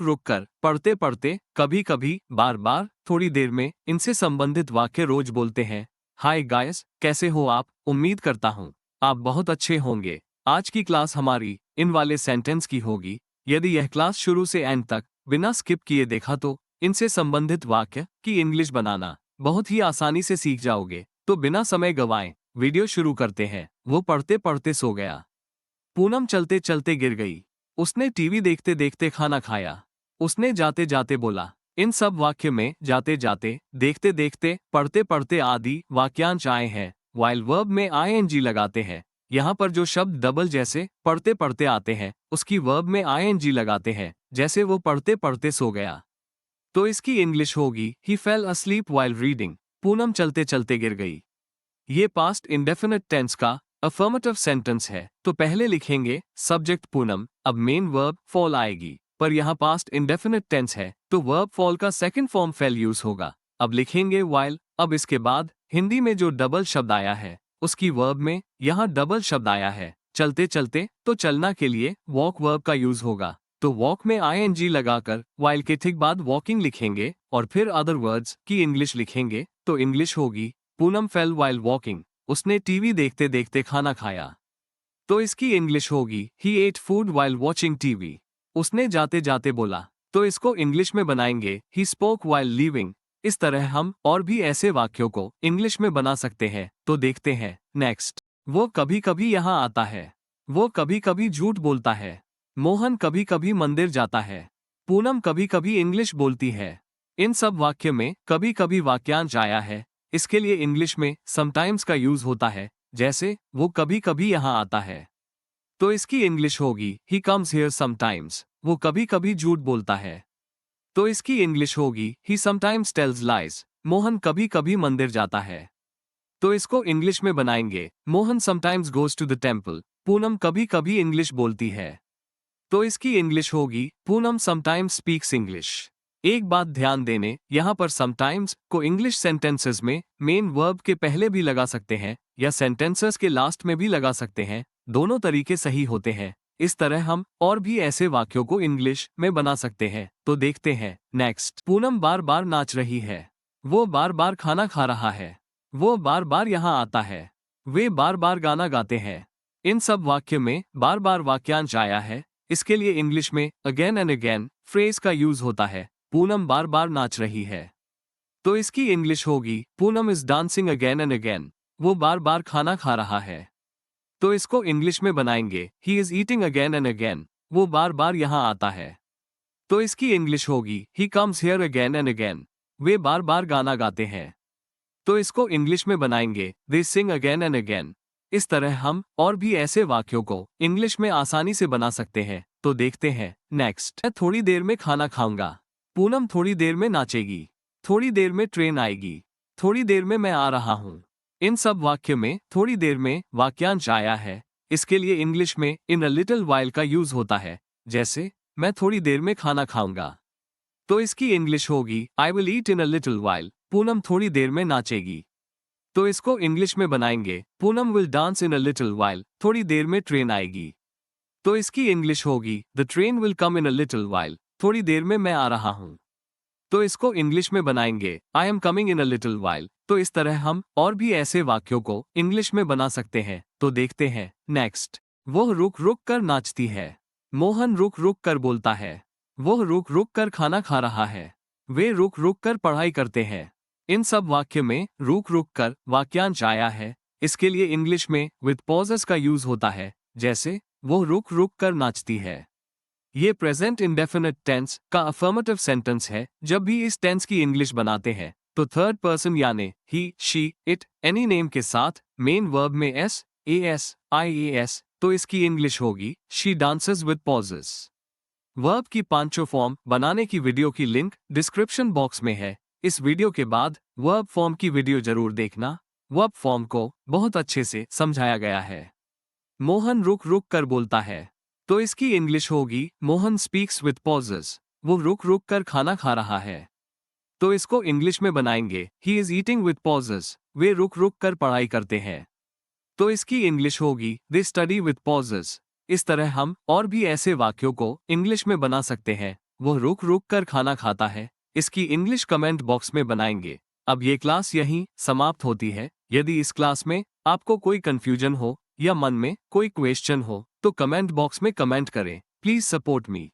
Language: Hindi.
रुक रुक कर, पढ़ते पढ़ते, कभी कभी, बार बार, थोड़ी देर में, इनसे संबंधित वाक्य रोज बोलते हैं। हाय गाइस, कैसे हो आप? उम्मीद करता हूँ आप बहुत अच्छे होंगे। आज की क्लास हमारी इन वाले सेंटेंस की होगी। यदि यह क्लास शुरू से एंड तक बिना स्किप किए देखा तो इनसे संबंधित वाक्य की इंग्लिश बनाना बहुत ही आसानी से सीख जाओगे। तो बिना समय गवाएं वीडियो शुरू करते हैं। वो पढ़ते पढ़ते सो गया। पूनम चलते चलते गिर गई। उसने टीवी देखते देखते खाना खाया। उसने जाते जाते बोला। इन सब वाक्य में जाते जाते, देखते देखते, पढ़ते पढ़ते आदि वाक्यांश आए हैं। वाइल वर्ब में आईएनजी लगाते हैं। यहाँ पर जो शब्द डबल जैसे पढ़ते पढ़ते आते हैं उसकी वर्ब में आईएनजी लगाते हैं, जैसे वो पढ़ते पढ़ते सो गया। तो इसकी इंग्लिश होगी he fell asleep while reading. Poonam चलते चलते गिर गई। ये पास्ट इंडेफिनिट टेंस का अफर्मेटिव सेंटेंस है, तो पहले लिखेंगे सब्जेक्ट पूनम, अब मेन वर्ब फॉल आएगी। पर यहाँ पास्ट इंडेफिनिट टेंस है तो वर्ब फॉल का सेकंड फॉर्म फेल यूज होगा। अब लिखेंगे वाइल। अब इसके बाद हिंदी में जो डबल शब्द आया है उसकी वर्ब में यहाँ डबल शब्द आया है चलते चलते, तो चलना के लिए वॉक वर्ब का यूज होगा। तो वॉक में आईएनजी लगाकर वाइल के ठीक बाद वॉकिंग लिखेंगे और फिर अदर वर्ड्स की इंग्लिश लिखेंगे। तो इंग्लिश होगी पूनम फेल वाइल वॉकिंग। उसने टीवी देखते देखते खाना खाया। तो इसकी इंग्लिश होगी he ate food while watching TV. उसने जाते जाते बोला। तो इसको इंग्लिश में बनाएंगे ही स्पोक वाइल लीविंग। इस तरह हम और भी ऐसे वाक्यों को इंग्लिश में बना सकते हैं। तो देखते हैं नेक्स्ट। वो कभी कभी यहाँ आता है। वो कभी कभी झूठ बोलता है। मोहन कभी कभी मंदिर जाता है। पूनम कभी कभी इंग्लिश बोलती है। इन सब वाक्य में कभी कभी वाक्यांश आया है। इसके लिए इंग्लिश में समटाइम्स का यूज होता है, जैसे वो कभी कभी यहाँ आता है। तो इसकी इंग्लिश होगी ही कम्स हियर समटाइम्स। वो कभी कभी झूठ बोलता है। तो इसकी इंग्लिश होगी ही समटाइम्स टेल्स लाइज। मोहन कभी कभी मंदिर जाता है। तो इसको इंग्लिश में बनाएंगे Mohan sometimes goes to the temple. Poonam कभी कभी इंग्लिश बोलती है। तो इसकी इंग्लिश होगी पूनम समटाइम्स स्पीक्स इंग्लिश। एक बात ध्यान देने, यहाँ पर समटाइम्स को इंग्लिश सेंटेंसेस में मेन वर्ब के पहले भी लगा सकते हैं या सेंटेंसेस के लास्ट में भी लगा सकते हैं। दोनों तरीके सही होते हैं। इस तरह हम और भी ऐसे वाक्यों को इंग्लिश में बना सकते हैं। तो देखते हैं नेक्स्ट। पूनम बार बार नाच रही है। वो बार बार खाना खा रहा है। वो बार बार यहाँ आता है। वे बार बार गाना गाते हैं। इन सब वाक्य में बार बार वाक्यांश आया है। इसके लिए इंग्लिश में अगेन एंड अगेन फ्रेज का यूज होता है। पूनम बार बार नाच रही है। तो इसकी इंग्लिश होगी Poonam is dancing again and again. वो बार बार खाना खा रहा है। तो इसको इंग्लिश में बनाएंगे he is eating again and again. वो बार बार यहाँ आता है। तो इसकी इंग्लिश होगी he comes here again and again. वे बार बार गाना गाते हैं। तो इसको इंग्लिश में बनाएंगे they sing again and again. इस तरह हम और भी ऐसे वाक्यों को इंग्लिश में आसानी से बना सकते हैं। तो देखते हैं नेक्स्ट। मैं थोड़ी देर में खाना खाऊंगा। पूनम थोड़ी देर में नाचेगी। थोड़ी देर में ट्रेन आएगी। थोड़ी देर में मैं आ रहा हूँ। इन सब वाक्य में थोड़ी देर में वाक्यांश आया है। इसके लिए इंग्लिश में इन अ लिटिल वाइल का यूज होता है, जैसे मैं थोड़ी देर में खाना खाऊंगा। तो इसकी इंग्लिश होगी I will eat in a little while. Poonam थोड़ी देर में नाचेगी। तो इसको इंग्लिश में बनाएंगे Poonam will dance in a little while. थोड़ी देर में ट्रेन आएगी। तो इसकी इंग्लिश होगी the train will come in a little while. थोड़ी देर में मैं आ रहा हूँ। तो इसको इंग्लिश में बनाएंगे I am coming in a little while. तो इस तरह हम और भी ऐसे वाक्यों को इंग्लिश में बना सकते हैं। तो देखते हैं नेक्स्ट। वह रुक रुक कर नाचती है। मोहन रुक रुक कर बोलता है। वह रुक रुक कर खाना खा रहा है। वे रुक रुक कर पढ़ाई करते हैं। इन सब वाक्य में रुक रुक कर वाक्यांश आया है। इसके लिए इंग्लिश में विद पॉजेस का यूज होता है, जैसे वो रुक रुक कर नाचती है। ये प्रेजेंट इंडेफिनिट टेंस का अफर्मेटिव सेंटेंस है। जब भी इस टेंस की इंग्लिश बनाते हैं तो थर्ड पर्सन यानी he, she, it, any name के साथ मेन वर्ब में S, E S, I E S. तो इसकी इंग्लिश होगी she dances with poses. Verb की पांचों फॉर्म बनाने की वीडियो की लिंक डिस्क्रिप्शन बॉक्स में है। इस वीडियो के बाद वर्ब फॉर्म की वीडियो जरूर देखना। वर्ब फॉर्म को बहुत अच्छे से समझाया गया है। मोहन रुक रुक कर बोलता है। तो इसकी इंग्लिश होगी मोहन स्पीक्स विद पॉजेस। वो रुक रुक कर खाना खा रहा है। तो इसको इंग्लिश में बनाएंगे he is eating with pauses. वे रुक रुक कर पढ़ाई करते हैं। तो इसकी इंग्लिश होगी दे स्टडी विद पॉजेस। इस तरह हम और भी ऐसे वाक्यों को इंग्लिश में बना सकते हैं। वह रुक रुक कर खाना खाता है। इसकी इंग्लिश कमेंट बॉक्स में बनाएंगे। अब ये क्लास यहीं समाप्त होती है। यदि इस क्लास में आपको कोई कंफ्यूजन हो या मन में कोई क्वेश्चन हो तो कमेंट बॉक्स में कमेंट करें। Please support me.